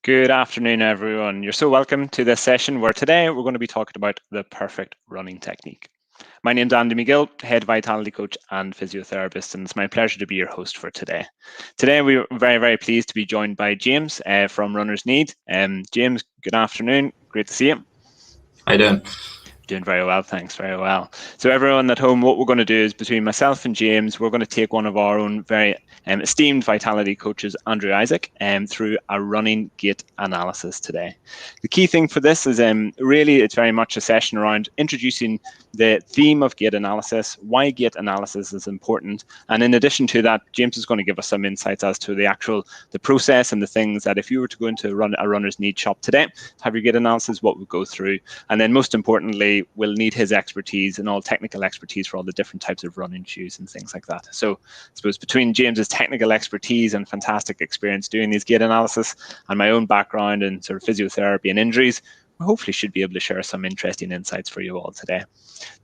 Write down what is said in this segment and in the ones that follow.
Good afternoon, everyone. You're so welcome to this session where today we're going to be talking about the perfect running technique. My name's Andy McGill, Head Vitality Coach and Physiotherapist, and it's my pleasure to be your host for today. Today we're very pleased to be joined by James from Runner's Need. James, good afternoon. Great to see you. How you doing? Doing very well, thanks, very well. So everyone at home, what we're going to do is between myself and James, we're going to take one of our own very esteemed vitality coaches, Andrew Isaac, through a running gait analysis today. The key thing for this is really it's very much a session around introducing the theme of gait analysis, why gait analysis is important, and in addition to that, James is going to give us some insights as to the process and the things that if you were to go into a Runner's Need shop today, have your gait analysis, what we'll go through, and then most importantly, we'll need his expertise and all technical expertise for all the different types of running shoes and things like that. So I suppose between James's technical expertise and fantastic experience doing these gait analysis and my own background in sort of physiotherapy and injuries, we hopefully should be able to share some interesting insights for you all today.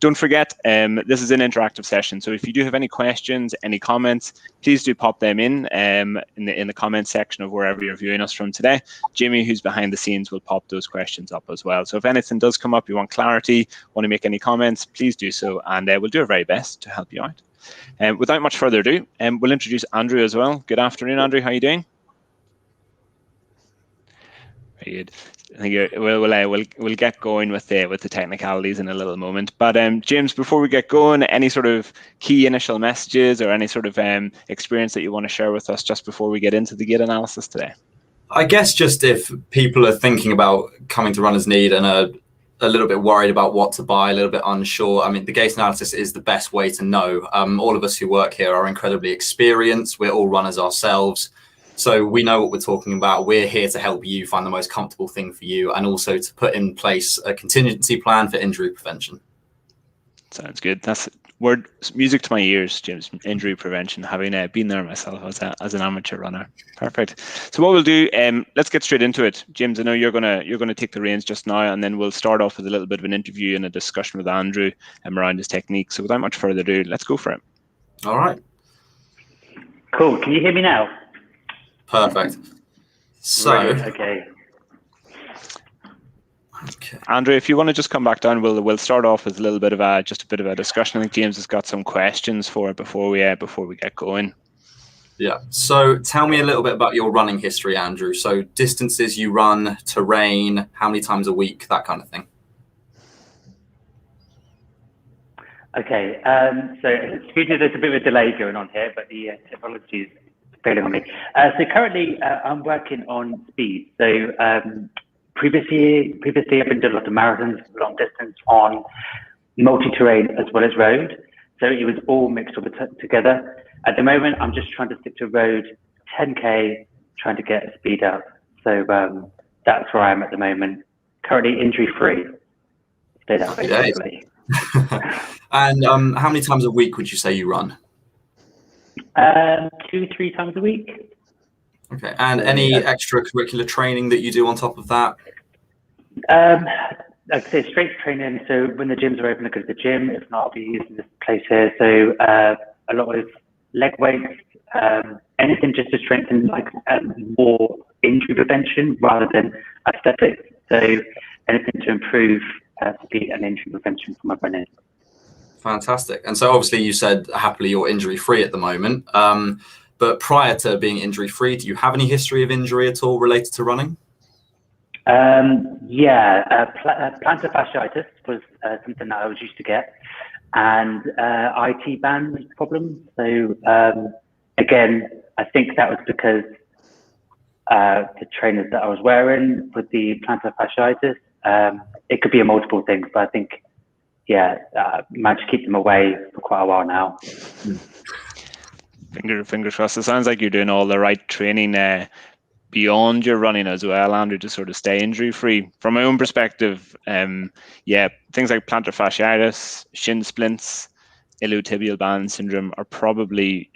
Don't forget, this is an interactive session, so if you do have any questions, any comments, please do pop them in the comment section of wherever you're viewing us from today. Jimmy, who's behind the scenes, will pop those questions up as well. So if anything does come up, you want clarity, want to make any comments, please do so, and we'll do our very best to help you out. Without much further ado, we'll introduce Andrew as well. Good afternoon, Andrew. How are you doing? Very good. I think we'll get going with the technicalities in a little moment. But James, before we get going, any sort of key initial messages or any sort of experience that you want to share with us just before we get into the gait analysis today? I guess just if people are thinking about coming to Runner's Need and are a little bit worried about what to buy, a little bit unsure, I mean, the gait analysis is the best way to know. All of us who work here are incredibly experienced. We're all runners ourselves. So we know what we're talking about. We're here to help you find the most comfortable thing for you and also to put in place a contingency plan for injury prevention. Sounds good. That's music to my ears, James. Injury prevention, having been there myself as an amateur runner. Perfect. So what we'll do, let's get straight into it. James, I know you're gonna take the reins just now, and then we'll start off with a little bit of an interview and a discussion with Andrew around his technique. So without much further ado, let's go for it. All right. Cool. Can you hear me now? Perfect. So, okay. Andrew, if you want to just come back down, we'll start off with a little bit of a discussion. I think James has got some questions for it before we get going. Yeah. So tell me a little bit about your running history, Andrew. So distances you run, terrain, how many times a week, that kind of thing. Okay. So excuse me, there's a bit of a delay going on here, but the technology is failing on me. So currently, I'm working on speed. So previously, I've been doing a lot of marathons, long distance on multi-terrain as well as road. So it was all mixed up together. At the moment, I'm just trying to stick to road, 10K, trying to get speed up. So that's where I am at the moment. Currently injury-free. Stay that way, basically. And how many times a week would you say you run? 2-3 times a week. Okay. And any extracurricular training that you do on top of that? Like I say, strength training. So when the gyms are open, I go to the gym. If not, I'll be using this place here. So a lot of leg weights, anything just to strengthen, like more injury prevention rather than aesthetics. So anything to improve speed and injury prevention for my running. Fantastic. And so obviously you said happily you're injury free at the moment. But prior to being injury free, do you have any history of injury at all related to running? Plantar fasciitis was something that I was used to get, and IT band problems. So again, I think that was because the trainers that I was wearing with the plantar fasciitis. It could be a multiple things, but I think managed to keep them away for quite a while now. Fingers crossed. It sounds like you're doing all the right training beyond your running as well, Andrew, to sort of stay injury free. From my own perspective, things like plantar fasciitis, shin splints, iliotibial band syndrome are probably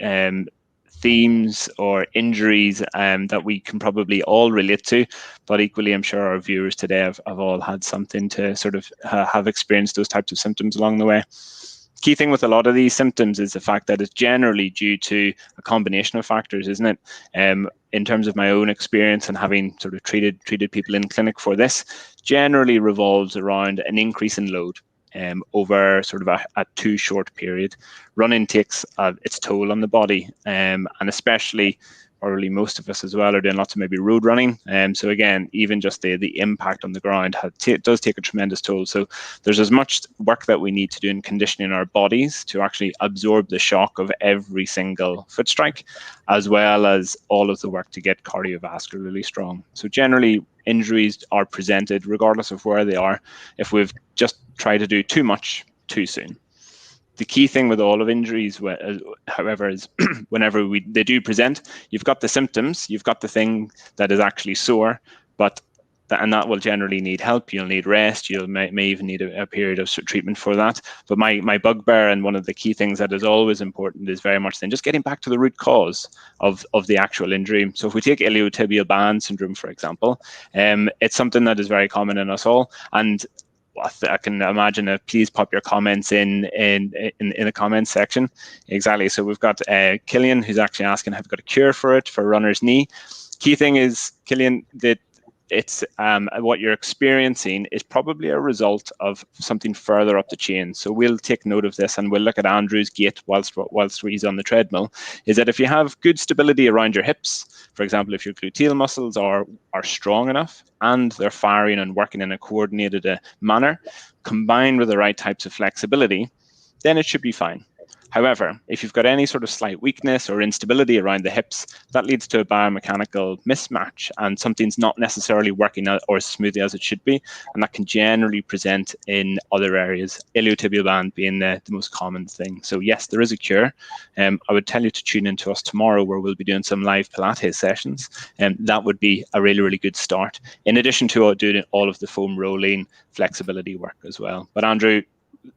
themes or injuries that we can probably all relate to, but equally I'm sure our viewers today have all had something to sort of have experienced those types of symptoms along the way. key thing with a lot of these symptoms is the fact that it's generally due to a combination of factors, isn't it? In terms of my own experience and having sort of treated people in clinic for this, generally revolves around an increase in load over sort of a too short period. Running takes its toll on the body, and especially, probably most of us as well, are doing lots of maybe road running. So again, even just the impact on the ground does take a tremendous toll. So there's as much work that we need to do in conditioning our bodies to actually absorb the shock of every single foot strike, as well as all of the work to get cardiovascularly strong. So generally, injuries are presented regardless of where they are if we've just tried to do too much too soon. The key thing with all of injuries, however, is whenever they do present, you've got the symptoms, you've got the thing that is actually sore, and that will generally need help. You'll need rest. You may even need a period of treatment for that. But my bugbear, and one of the key things that is always important, is very much then just getting back to the root cause of the actual injury. So if we take iliotibial band syndrome, for example, it's something that is very common in us all. And I can imagine please pop your comments in the comments section. Exactly. So we've got Killian, who's actually asking, have you got a cure for it, for runner's knee? Key thing is, Killian, that it's what you're experiencing is probably a result of something further up the chain. So we'll take note of this, and we'll look at Andrew's gait whilst he's on the treadmill. Is that if you have good stability around your hips, for example, if your gluteal muscles are strong enough and they're firing and working in a coordinated manner, combined with the right types of flexibility, then it should be fine. However, if you've got any sort of slight weakness or instability around the hips, that leads to a biomechanical mismatch, and something's not necessarily working out or as smoothly as it should be, and that can generally present in other areas, iliotibial band being the most common thing. So yes, there is a cure. I would tell you to tune in to us tomorrow, where we'll be doing some live Pilates sessions, and that would be a really, really good start, in addition to doing all of the foam rolling flexibility work as well. But Andrew,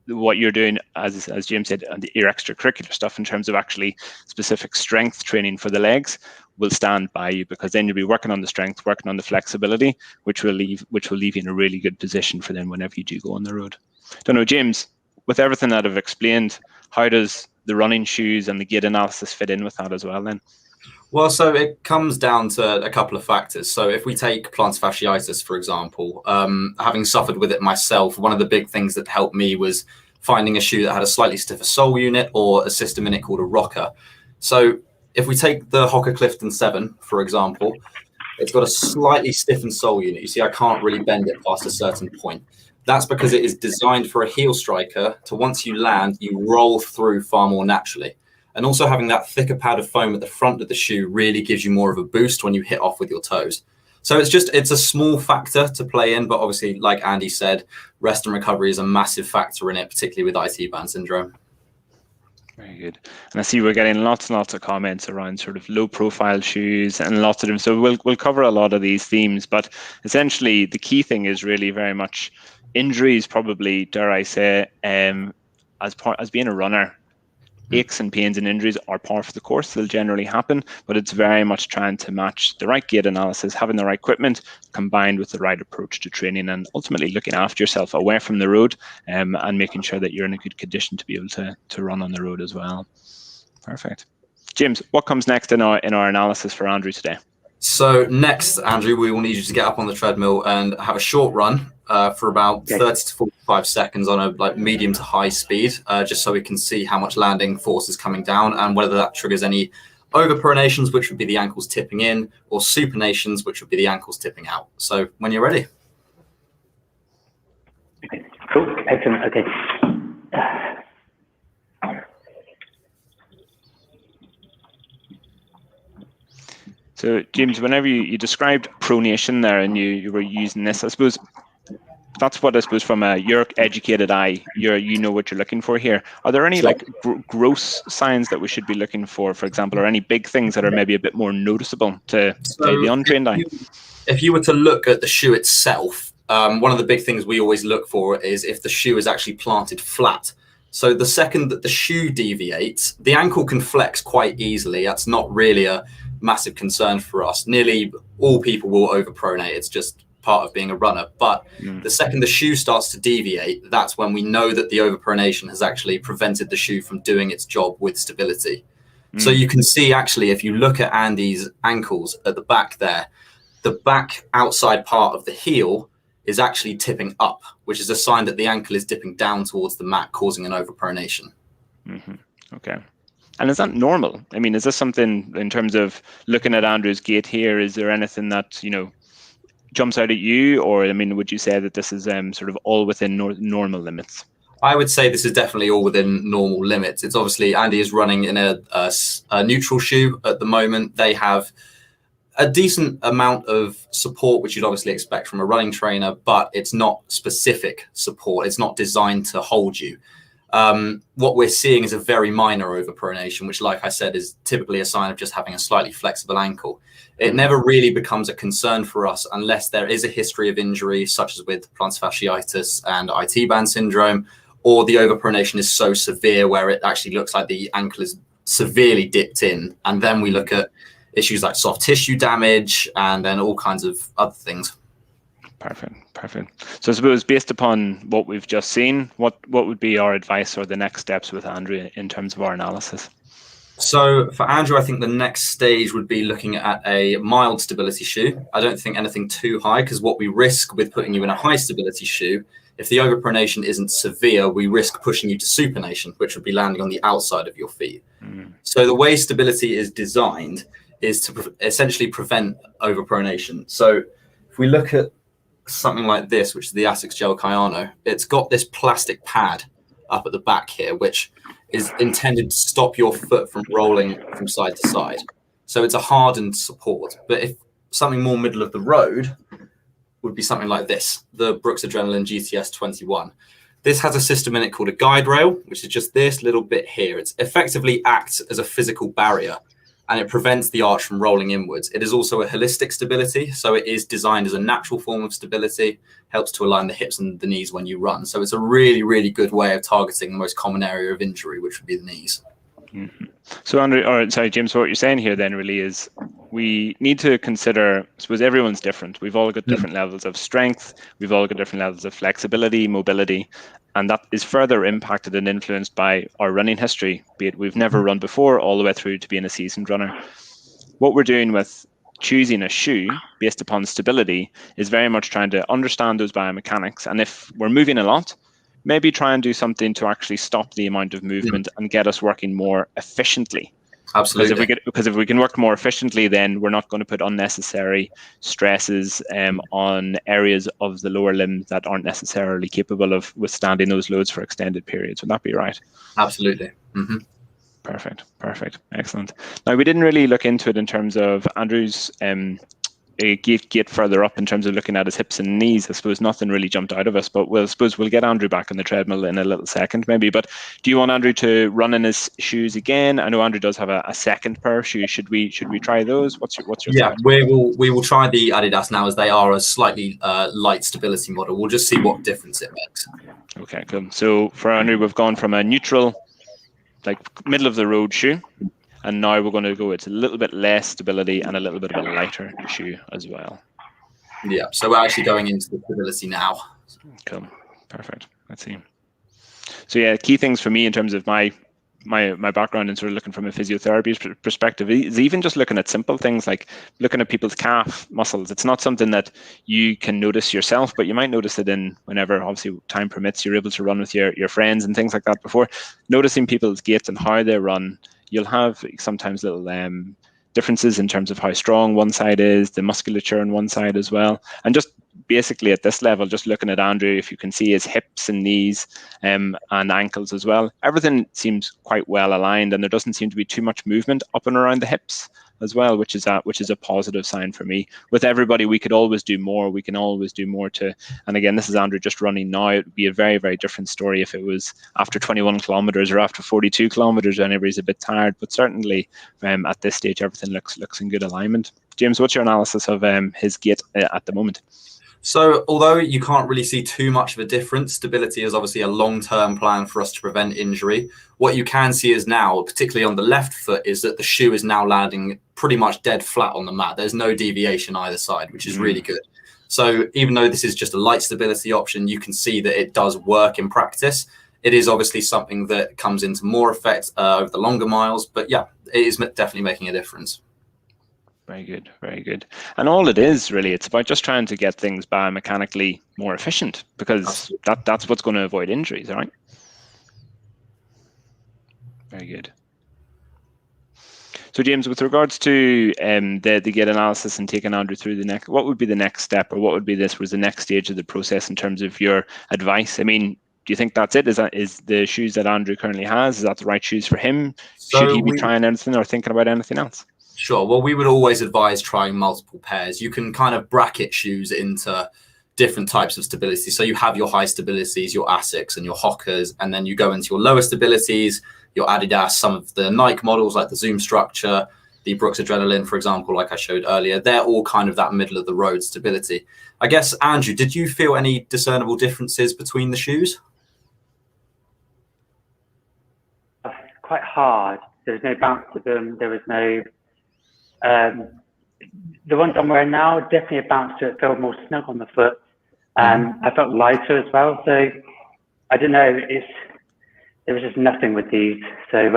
what you're doing, as Jim said, your extracurricular stuff in terms of actually specific strength training for the legs will stand by you, because then you'll be working on the strength, working on the flexibility, which will leave you in a really good position for then whenever you do go on the road. Don't know, James, with everything that I've explained, how does the running shoes and the gait analysis fit in with that as well then? Well, so it comes down to a couple of factors. So if we take plantar fasciitis, for example, having suffered with it myself, one of the big things that helped me was finding a shoe that had a slightly stiffer sole unit or a system in it called a rocker. So if we take the Hoka Clifton 7, for example, it's got a slightly stiffened sole unit. You see, I can't really bend it past a certain point. That's because it is designed for a heel striker to, once you land, you roll through far more naturally. And also having that thicker pad of foam at the front of the shoe really gives you more of a boost when you hit off with your toes. So it's a small factor to play in, but obviously, like Andy said, rest and recovery is a massive factor in it, particularly with IT band syndrome. Very good. And I see we're getting lots and lots of comments around sort of low profile shoes and lots of them. So we'll cover a lot of these themes, but essentially the key thing is really very much injuries, probably, dare I say, as being a runner. Aches and pains and injuries are par of the course. They'll generally happen, but it's very much trying to match the right gait analysis, having the right equipment combined with the right approach to training, and ultimately looking after yourself away from the road, and making sure that you're in a good condition to be able to run on the road as well. Perfect. James, what comes next in our analysis for Andrew today? So next, Andrew, we will need you to get up on the treadmill and have a short run for about 30 to 45 seconds on a medium to high speed, just so we can see how much landing force is coming down and whether that triggers any overpronations, which would be the ankles tipping in, or supinations, which would be the ankles tipping out. So when you're ready. Okay. Cool. Excellent. Okay. So James, whenever you described pronation there and you were using this, I suppose that's what from your educated eye, you know what you're looking for here. Are there any gross signs that we should be looking for example, or any big things that are maybe a bit more noticeable to the untrained eye? If you were to look at the shoe itself, one of the big things we always look for is if the shoe is actually planted flat. So the second that the shoe deviates, the ankle can flex quite easily. That's not really a massive concern for us. Nearly all people will overpronate. It's just part of being a runner. But the second the shoe starts to deviate, that's when we know that the overpronation has actually prevented the shoe from doing its job with stability. So you can see, actually, if you look at Andy's ankles at the back there, the back outside part of the heel is actually tipping up, which is a sign that the ankle is dipping down towards the mat, causing an overpronation. Okay. And is that normal? I mean, is this something, in terms of looking at Andrew's gait here, is there anything that, jumps out at you? Or, I mean, would you say that this is sort of all within normal limits? I would say this is definitely all within normal limits. It's obviously, Andy is running in a neutral shoe at the moment. They have a decent amount of support, which you'd obviously expect from a running trainer, but it's not specific support. It's not designed to hold you. What we're seeing is a very minor overpronation, which, like I said, is typically a sign of just having a slightly flexible ankle. It never really becomes a concern for us unless there is a history of injury, such as with plantar fasciitis and IT band syndrome, or the overpronation is so severe where it actually looks like the ankle is severely dipped in. And then we look at issues like soft tissue damage and then all kinds of other things. Perfect. So I suppose, based upon what we've just seen, what would be our advice or the next steps with Andrew in terms of our analysis? So for Andrew, I think the next stage would be looking at a mild stability shoe. I don't think anything too high, because what we risk with putting you in a high stability shoe, if the overpronation isn't severe, we risk pushing you to supination, which would be landing on the outside of your feet. So the way stability is designed is to essentially prevent overpronation. So if we look at something like this, which is the Asics Gel Kyano, it's got this plastic pad up at the back here, which is intended to stop your foot from rolling from side to side. So it's a hardened support. But if something more middle of the road would be something like this, the Brooks Adrenaline GTS 21. This has a system in it called a guide rail, which is just this little bit here. It effectively acts as a physical barrier, and it prevents the arch from rolling inwards. It is also a holistic stability, so it is designed as a natural form of stability, helps to align the hips and the knees when you run. So it's a really, really good way of targeting the most common area of injury, which would be the knees. So James, what you're saying here then really is we need to consider, I suppose everyone's different. We've all got different levels of strength. We've all got different levels of flexibility, mobility, and that is further impacted and influenced by our running history, be it we've never run before all the way through to being a seasoned runner. What we're doing with choosing a shoe based upon stability is very much trying to understand those biomechanics. And if we're moving a lot, maybe try and do something to actually stop the amount of movement and get us working more efficiently. Absolutely. Because if we can work more efficiently, then we're not going to put unnecessary stresses on areas of the lower limb that aren't necessarily capable of withstanding those loads for extended periods. Would that be right? Absolutely. Perfect. Excellent. Now, we didn't really look into it in terms of Andrew's gait further up in terms of looking at his hips and knees. I suppose nothing really jumped out of us, but we'll get Andrew back on the treadmill in a little second maybe. But do you want Andrew to run in his shoes again? I know Andrew does have a second pair of shoes. Should we try those? What's your thought? We will try the Adidas now, as they are a slightly light stability model. We'll just see what difference it makes. Okay, cool. So for Andrew, we've gone from a neutral, like middle of the road shoe, and now we're going to go, it's a little bit less stability and a little bit of a lighter shoe as well. Yeah, so we're actually going into the stability now. Cool, perfect. Let's see. So yeah, key things for me in terms of my background and sort of looking from a physiotherapy perspective is even just looking at simple things like looking at people's calf muscles. It's not something that you can notice yourself, but you might notice it in whenever, obviously, time permits, you're able to run with your friends and things like that. Before noticing people's gait and how they run, you'll have sometimes little differences in terms of how strong one side is, the musculature on one side as well. And just basically at this level, just looking at Andrew, if you can see his hips and knees and ankles as well, everything seems quite well aligned, and there doesn't seem to be too much movement up and around the hips as well, which is a positive sign for me. With everybody, we could always do more. We can always do more and again, this is Andrew just running now. It would be a very, very different story if it was after 21 kilometers or after 42 kilometers and everybody's a bit tired, but certainly at this stage, everything looks in good alignment. James, what's your analysis of his gait at the moment? So although you can't really see too much of a difference, stability is obviously a long-term plan for us to prevent injury. What you can see is now, particularly on the left foot, is that the shoe is now landing pretty much dead flat on the mat. There's no deviation either side, which is really good. So even though this is just a light stability option, you can see that it does work in practice. It is obviously something that comes into more effect over the longer miles, but yeah, it is definitely making a difference. Very good, very good. And all it is really, it's about just trying to get things biomechanically more efficient, because that's what's going to avoid injuries, all right? Very good. So James, with regards to the gait analysis and taking Andrew through the next, what would be the next step, or what would be the next stage of the process in terms of your advice? I mean, do you think that's it? Is the shoes that Andrew currently has, is that the right shoes for him? So should he be trying anything or thinking about anything else? Sure. Well, we would always advise trying multiple pairs. You can kind of bracket shoes into different types of stability. So you have your high stabilities, your Asics and your Hokas, and then you go into your lower stabilities, your Adidas, some of the Nike models like the Zoom Structure, the Brooks Adrenaline, for example, like I showed earlier. They're all kind of that middle of the road stability. I guess, Andrew, did you feel any discernible differences between the shoes? Quite hard. There was no bounce to them. There was no... the ones I'm wearing now, definitely a bounce to it, felt more snug on the foot. I felt lighter as well. So I don't know, there was just nothing with these. So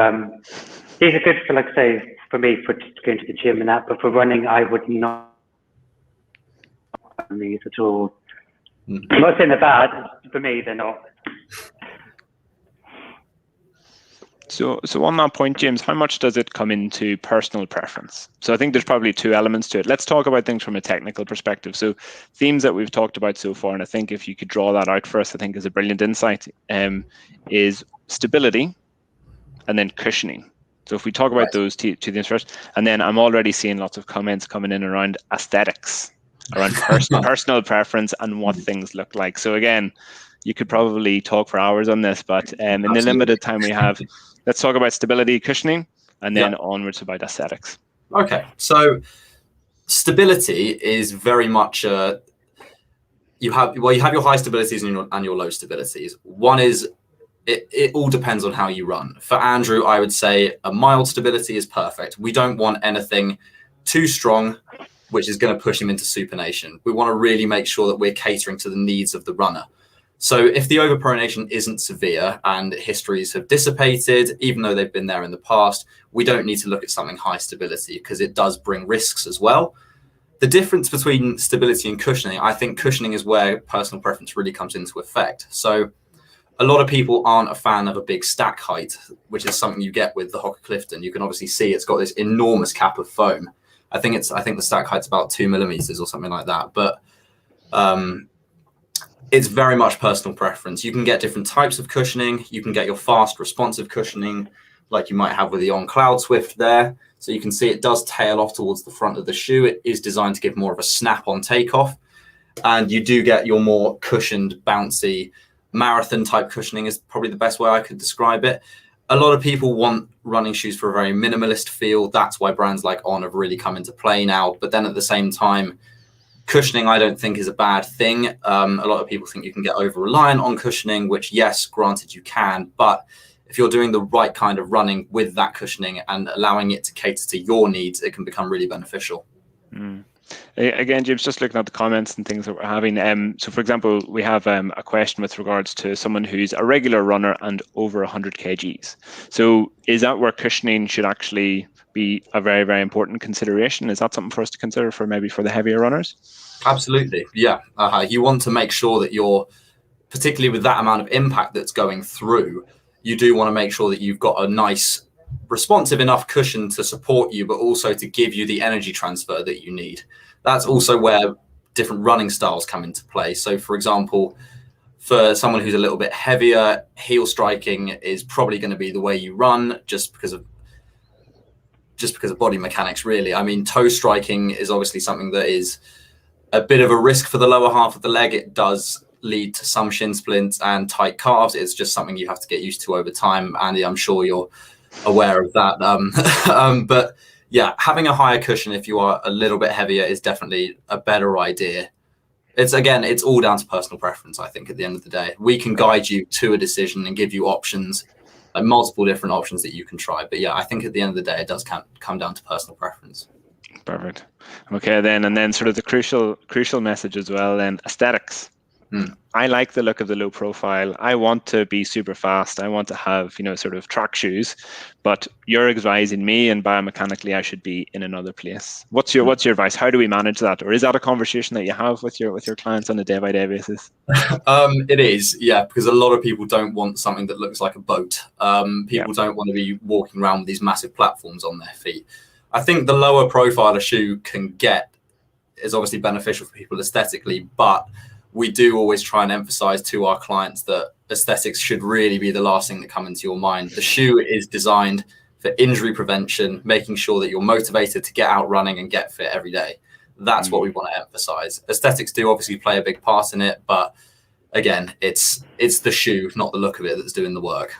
these are good for, like I say, for me, for just going to the gym and that, but for running, I would not use these at all. I'm not saying they're bad, for me, they're not. So on that point, James, how much does it come into personal preference? So I think there's probably two elements to it. Let's talk about things from a technical perspective. So themes that we've talked about so far, and I think if you could draw that out for us, I think is a brilliant insight, is stability and then cushioning. So if we talk about those two things first, and then I'm already seeing lots of comments coming in around aesthetics, around personal preference and what things look like. So again, you could probably talk for hours on this, but in the limited time we have, let's talk about stability, cushioning, and then onwards about aesthetics. Okay, so stability is very much you have your high stabilities and your low stabilities. One is it all depends on how you run. For Andrew, I would say a mild stability is perfect. We don't want anything too strong, which is going to push him into supination. We want to really make sure that we're catering to the needs of the runner. So if the overpronation isn't severe and histories have dissipated, even though they've been there in the past, we don't need to look at something high stability because it does bring risks as well. The difference between stability and cushioning, I think cushioning is where personal preference really comes into effect. So a lot of people aren't a fan of a big stack height, which is something you get with the Hoka Clifton. You can obviously see it's got this enormous cap of foam. I think the stack height's about 2 millimeters or something like that. But it's very much personal preference. You can get different types of cushioning. You can get your fast responsive cushioning like you might have with the On Cloud Swift there. So you can see it does tail off towards the front of the shoe. It is designed to give more of a snap on takeoff. And you do get your more cushioned, bouncy, marathon type cushioning is probably the best way I could describe it. A lot of people want running shoes for a very minimalist feel. That's why brands like On have really come into play now. But then at the same time, cushioning, I don't think is a bad thing. A lot of people think you can get over reliant on cushioning, which yes, granted you can, but if you're doing the right kind of running with that cushioning and allowing it to cater to your needs, it can become really beneficial. Again, James, just looking at the comments and things that we're having. So for example, we have a question with regards to someone who's a regular runner and over 100 kgs. So is that where cushioning should actually be a very, very important consideration? Is that something for us to consider for maybe for the heavier runners? Absolutely, yeah. You want to make sure that you're, particularly with that amount of impact that's going through, you do want to make sure that you've got a nice, responsive enough cushion to support you, but also to give you the energy transfer that you need. That's also where different running styles come into play. So for example, for someone who's a little bit heavier, heel striking is probably going to be the way you run just because of body mechanics, really. I mean, toe striking is obviously something that is a bit of a risk for the lower half of the leg. It does lead to some shin splints and tight calves. It's just something you have to get used to over time. Andy, I'm sure you're aware of that. But yeah, having a higher cushion if you are a little bit heavier is definitely a better idea. It's all down to personal preference, I think, at the end of the day. We can guide you to a decision and give you options, like multiple different options that you can try. But yeah, I think at the end of the day, it does come down to personal preference. Perfect. Okay, then, and then sort of the crucial message as well, then aesthetics. I like the look of the low profile. I want to be super fast. I want to have, sort of track shoes, but you're advising me, and biomechanically I should be in another place. What's your advice? How do we manage that? Or is that a conversation that you have with your clients on a day-by-day basis? It is, yeah, because a lot of people don't want something that looks like a boat. People don't want to be walking around with these massive platforms on their feet. I think the lower profile a shoe can get is obviously beneficial for people aesthetically, but we do always try and emphasize to our clients that aesthetics should really be the last thing that come into your mind. The shoe is designed for injury prevention, making sure that you're motivated to get out running and get fit every day. That's what we want to emphasize. Aesthetics do obviously play a big part in it, but again, it's the shoe, not the look of it, that's doing the work.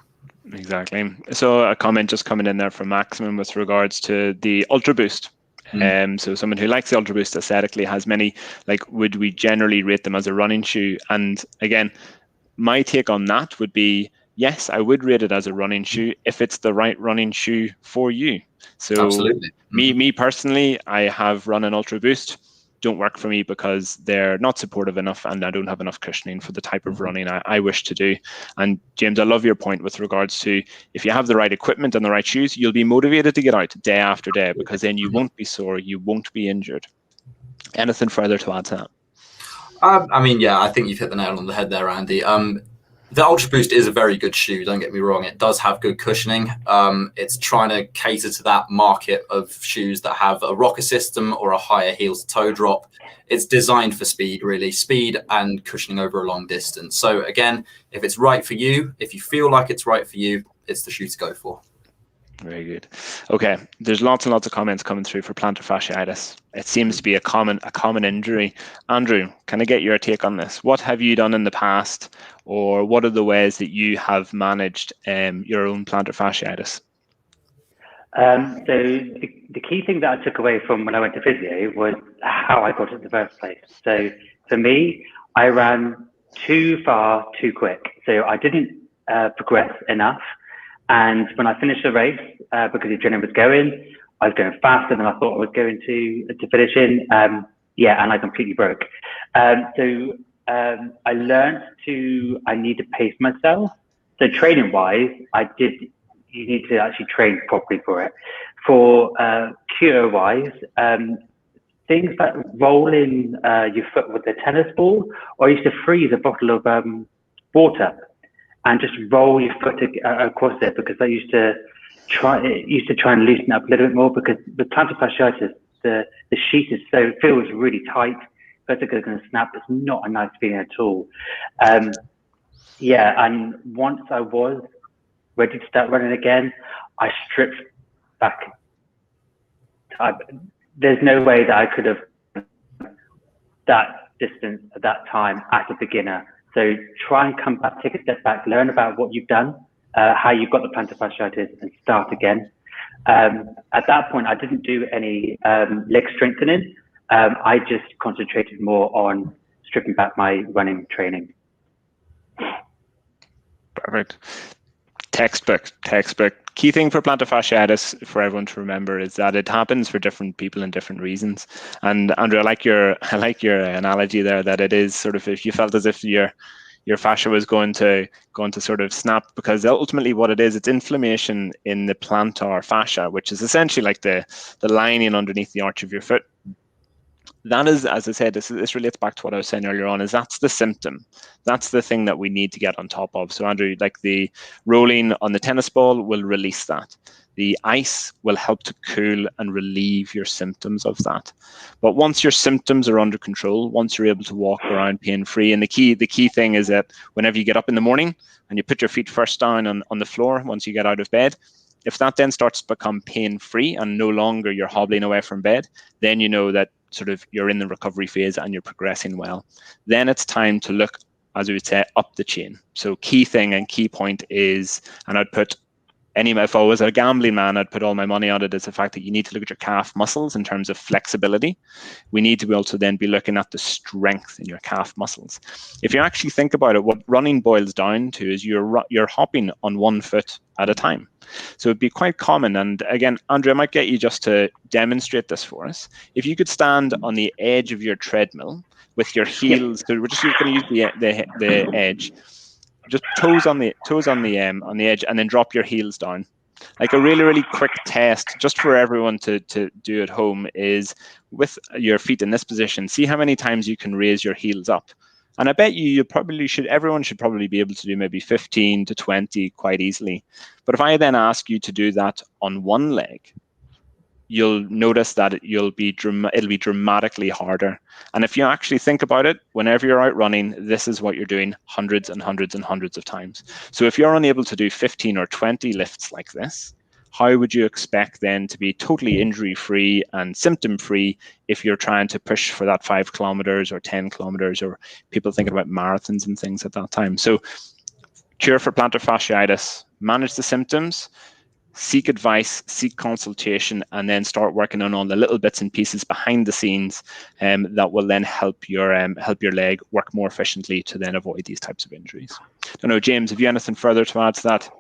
Exactly. So a comment just coming in there from Maximum with regards to the Ultra Boost. So someone who likes the Ultra Boost aesthetically has many, would we generally rate them as a running shoe? And again, my take on that would be, yes, I would rate it as a running shoe if it's the right running shoe for you. So absolutely. Me personally, I have run an Ultra Boost. Don't work for me because they're not supportive enough and I don't have enough cushioning for the type of running I wish to do. And James, I love your point with regards to if you have the right equipment and the right shoes, you'll be motivated to get out day after day because then you won't be sore, you won't be injured. Anything further to add to that? I think you've hit the nail on the head there, Andy. The Ultra Boost is a very good shoe, don't get me wrong. It does have good cushioning. It's trying to cater to that market of shoes that have a rocker system or a higher heel to toe drop. It's designed for speed, really, speed and cushioning over a long distance. So again, if it's right for you, if you feel like it's right for you, it's the shoe to go for. Very good. Okay, there's lots and lots of comments coming through for plantar fasciitis. It seems to be a common injury. Andrew, can I get your take on this? What have you done in the past, or what are the ways that you have managed your own plantar fasciitis? So the key thing that I took away from when I went to physio was how I got it in the first place. So for me, I ran too far, too quick. So I didn't progress enough. And when I finished the race, because the adrenaline was going, I was going faster than I thought I was going to finish in. And I completely broke. I learned I need to pace myself. So training wise, you need to actually train properly for it. For cure wise, things like rolling your foot with a tennis ball, or I used to freeze a bottle of water and just roll your foot across it, because I used to try and loosen up a little bit more, because with plantar fasciitis, the sheath feels really tight. It's going to snap. It's not a nice feeling at all. And once I was ready to start running again, I stripped back. There's no way that I could have that distance at that time as a beginner. So try and come back, take a step back, learn about what you've done, how you've got the plantar fasciitis, and start again. At that point, I didn't do any leg strengthening. I just concentrated more on stripping back my running training. Perfect. Textbook. Key thing for plantar fasciitis for everyone to remember is that it happens for different people and different reasons. And Andrew, I like your analogy there, that it is sort of if you felt as if your fascia was going to sort of snap, because ultimately what it is, it's inflammation in the plantar fascia, which is essentially like the lining underneath the arch of your foot. That is, as I said, this relates back to what I was saying earlier on, is that's the symptom. That's the thing that we need to get on top of. So Andrew, like the rolling on the tennis ball will release that. The ice will help to cool and relieve your symptoms of that. But once your symptoms are under control, once you're able to walk around pain-free, and the key thing is that whenever you get up in the morning and you put your feet first down on the floor, once you get out of bed, if that then starts to become pain-free and no longer you're hobbling away from bed, then you know that sort of you're in the recovery phase and you're progressing well. Then it's time to look, as we would say, up the chain. So key thing and key point is, and I'd put if I was a gambling man, I'd put all my money on it, is the fact that you need to look at your calf muscles in terms of flexibility. We need to be able to then be looking at the strength in your calf muscles. If you actually think about it, what running boils down to is you're hopping on one foot at a time. So it'd be quite common. And again, Andrew, I might get you just to demonstrate this for us. If you could stand on the edge of your treadmill with your heels, so we're just going to use the edge, just toes on the edge, and then drop your heels down. Like a really, really quick test, just for everyone to do at home, is with your feet in this position, see how many times you can raise your heels up. And I bet everyone should probably be able to do maybe 15 to 20 quite easily. But if I then ask you to do that on one leg, you'll notice that it'll be dramatically harder. And if you actually think about it, whenever you're out running, this is what you're doing hundreds and hundreds and hundreds of times. So if you're unable to do 15 or 20 lifts like this, how would you expect then to be totally injury-free and symptom-free if you're trying to push for that 5 kilometers or 10 kilometers, or people thinking about marathons and things at that time? So cure for plantar fasciitis, manage the symptoms, seek advice, seek consultation, and then start working on all the little bits and pieces behind the scenes that will then help your leg work more efficiently to then avoid these types of injuries. I don't know, James, have you anything further to add to that?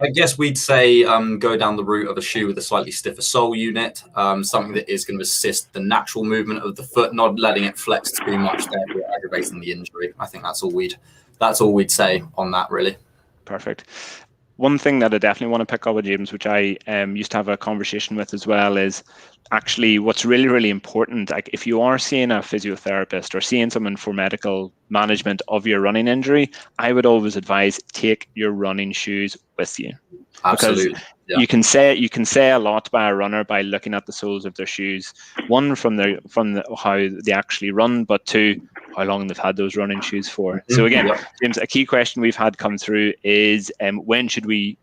I guess we'd say go down the route of a shoe with a slightly stiffer sole unit, something that is going to assist the natural movement of the foot, not letting it flex too much, therefore aggravating the injury. I think that's all we'd say on that, really. Perfect. One thing that I definitely want to pick up with, James, which I used to have a conversation with as well, is actually what's really, really important. Like if you are seeing a physiotherapist or seeing someone for medical management of your running injury, I would always advise take your running shoes with you. Absolutely. Because you can say a lot by a runner by looking at the soles of their shoes. One, from how they actually run, but two, how long they've had those running shoes for. So again, James, a key question we've had come through is when should we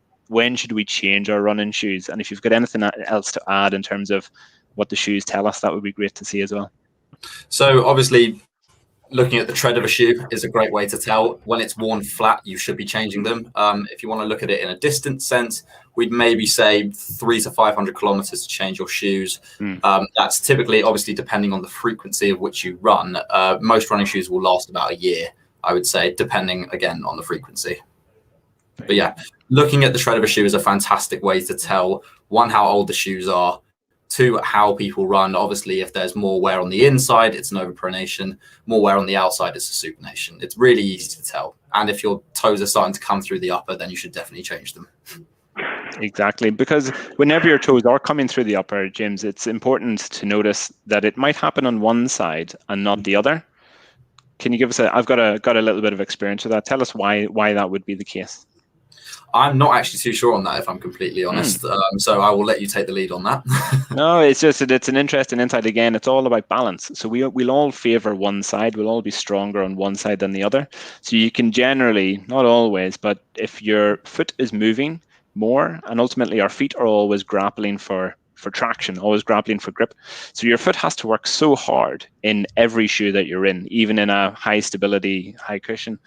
change our running shoes? And if you've got anything else to add in terms of what the shoes tell us, that would be great to see as well. So obviously, looking at the tread of a shoe is a great way to tell. When it's worn flat, you should be changing them. If you want to look at it in a distance sense, we'd maybe say 300 to 500 kilometers to change your shoes. That's typically, obviously, depending on the frequency of which you run. Most running shoes will last about a year, I would say, depending, again, on the frequency. But yeah, looking at the tread of a shoe is a fantastic way to tell, one, how old the shoes are, two, how people run. Obviously, if there's more wear on the inside, it's an overpronation. More wear on the outside, it's a supination. It's really easy to tell. And if your toes are starting to come through the upper, then you should definitely change them. Exactly, because whenever your toes are coming through the upper, James, it's important to notice that it might happen on one side and not the other. Can you give us I've got a little bit of experience with that. Tell us why that would be the case. I'm not actually too sure on that, if I'm completely honest. So I will let you take the lead on that. No, it's an interesting insight. Again, it's all about balance. So we'll all favor one side. We'll all be stronger on one side than the other. So you can generally, not always, but if your foot is moving more, and ultimately our feet are always grappling for traction, always grappling for grip. So your foot has to work so hard in every shoe that you're in, even in a high stability, high cushion.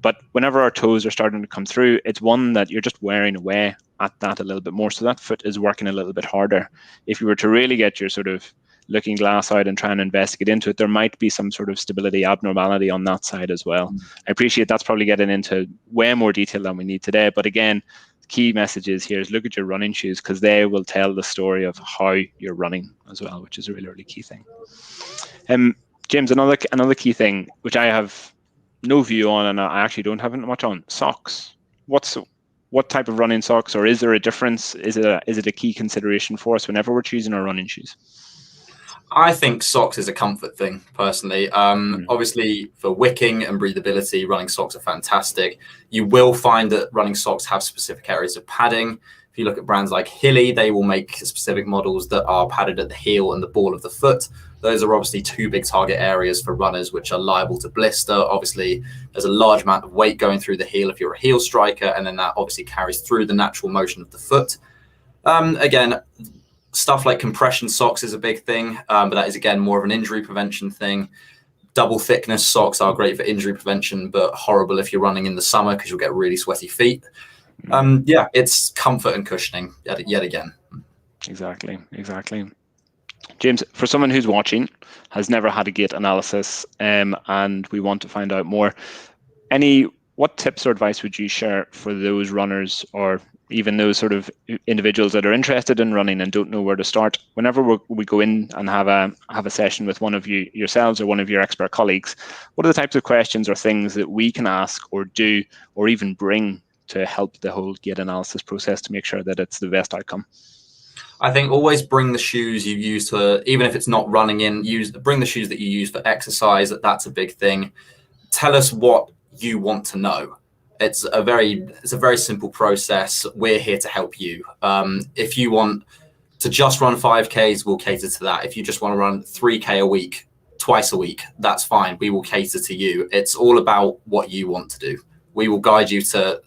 But whenever our toes are starting to come through, it's one that you're just wearing away at that a little bit more. So that foot is working a little bit harder. If you were to really get your sort of looking glass out and try and investigate into it, there might be some sort of stability abnormality on that side as well. I appreciate that's probably getting into way more detail than we need today. But again, the key message is here is look at your running shoes, because they will tell the story of how you're running as well, which is a really, really key thing. James, another key thing, which I have no view on, and I actually don't have much on, socks. What type of running socks, or is there a difference? Is it a key consideration for us whenever we're choosing our running shoes? I think socks is a comfort thing, personally. Obviously, for wicking and breathability, running socks are fantastic. You will find that running socks have specific areas of padding. If you look at brands like Hilly, they will make specific models that are padded at the heel and the ball of the foot. Those are obviously two big target areas for runners, which are liable to blister. Obviously, there's a large amount of weight going through the heel if you're a heel striker, and then that obviously carries through the natural motion of the foot. Again, stuff like compression socks is a big thing, but that is, again, more of an injury prevention thing. Double thickness socks are great for injury prevention, but horrible if you're running in the summer because you'll get really sweaty feet. Yeah, it's comfort and cushioning yet again. Exactly. James, for someone who's watching, has never had a gait analysis, and we want to find out more, what tips or advice would you share for those runners, or even those sort of individuals that are interested in running and don't know where to start? Whenever we go in and have a session with one of you yourselves or one of your expert colleagues, what are the types of questions or things that we can ask or do or even bring to help the whole gait analysis process to make sure that it's the best outcome? I think always bring the shoes you use to, even if it's not running in, bring the shoes that you use for exercise. That's a big thing. Tell us what you want to know. It's a very simple process. We're here to help you. If you want to just run 5Ks, we'll cater to that. If you just want to run 3K a week, twice a week, that's fine. We will cater to you. It's all about what you want to do. We will guide you to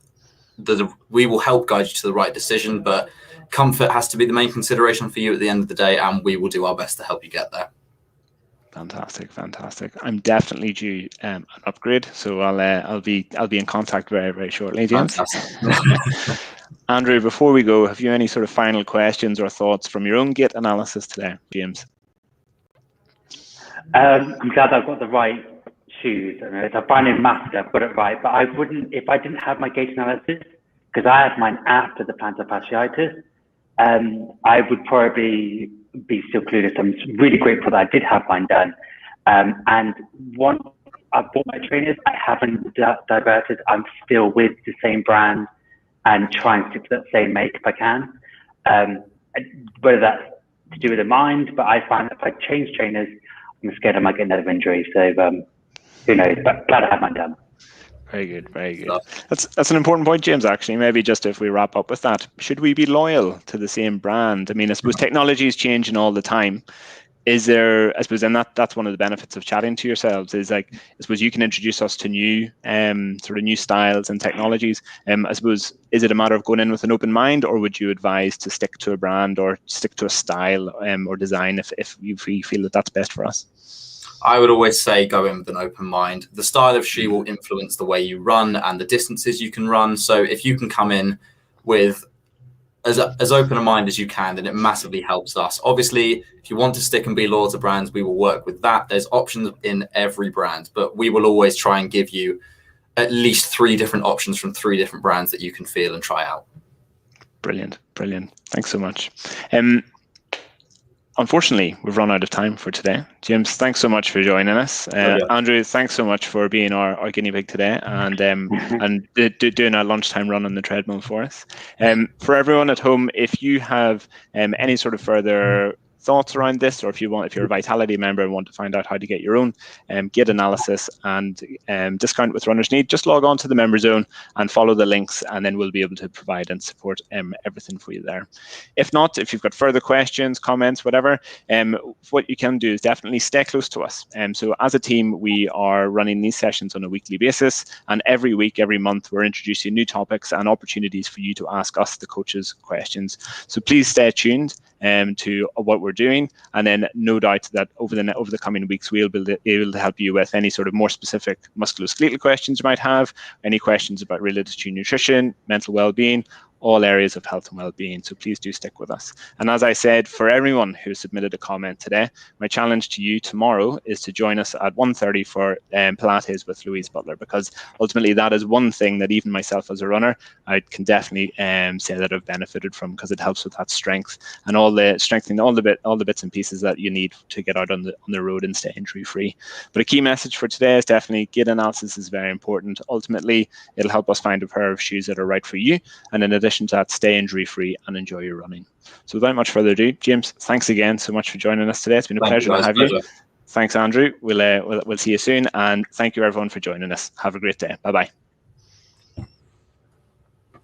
we will help guide you to the right decision, but comfort has to be the main consideration for you at the end of the day, and we will do our best to help you get there. Fantastic. I'm definitely due an upgrade, so I'll be in contact very, very shortly, James. Fantastic. Andrew, before we go, have you any sort of final questions or thoughts from your own gait analysis today, James? I'm glad I've got the right shoes. I find it massive I've got it right, but I wouldn't, if I didn't have my gait analysis, because I had mine after the plantar fasciitis, I would probably be still clueless. I'm really grateful that I did have mine done. And once I bought my trainers, I haven't diverted. I'm still with the same brand and trying to stick to that same make if I can. Whether that's to do with the mind, but I find that if I change trainers, I'm scared I might get another injury. So who knows? But glad I had mine done. Very good. That's an important point, James, actually. Maybe just if we wrap up with that, should we be loyal to the same brand? I mean, I suppose technology is changing all the time. Is there, I suppose, and that's one of the benefits of chatting to yourselves, is like, I suppose you can introduce us to new sort of new styles and technologies. I suppose, is it a matter of going in with an open mind, or would you advise to stick to a brand or stick to a style or design if you feel that that's best for us? I would always say go in with an open mind. The style of shoe will influence the way you run and the distances you can run. So if you can come in with as open a mind as you can, then it massively helps us. Obviously, if you want to stick and be loyal to brands, we will work with that. There's options in every brand, but we will always try and give you at least 3 different options from 3 different brands that you can feel and try out. Brilliant. Thanks so much. Unfortunately, we've run out of time for today. James, thanks so much for joining us. Andrew, thanks so much for being our guinea pig today and doing our lunchtime run on the treadmill for us. For everyone at home, if you have any sort of further thoughts around this, or if you're a Vitality member and want to find out how to get your own gait analysis and discount with Runners Need, just log on to the member zone and follow the links, and then we'll be able to provide and support everything for you there. If not, if you've got further questions, comments, whatever, what you can do is definitely stay close to us. So as a team, we are running these sessions on a weekly basis, and every week, every month, we're introducing new topics and opportunities for you to ask us, the coaches, questions. So please stay tuned to what we're doing, and then no doubt that over the coming weeks we'll be able to help you with any sort of more specific musculoskeletal questions you might have, any questions about related to nutrition, mental well-being, all areas of health and well-being. So please do stick with us. And as I said, for everyone who submitted a comment today, my challenge to you tomorrow is to join us at 1:30 for Pilates with Louise Butler, because ultimately that is one thing that even myself as a runner, I can definitely say that I've benefited from, because it helps with that strength and strengthening all the bits and pieces that you need to get out on the road and stay injury free. But a key message for today is definitely gait analysis is very important. Ultimately, it'll help us find a pair of shoes that are right for you, and in addition to that, stay injury free and enjoy your running. So without much further ado, James, thanks again so much for joining us today. It's been a pleasure to have you. Thanks, Andrew. We'll see you soon, and thank you everyone for joining us. Have a great day. Bye bye.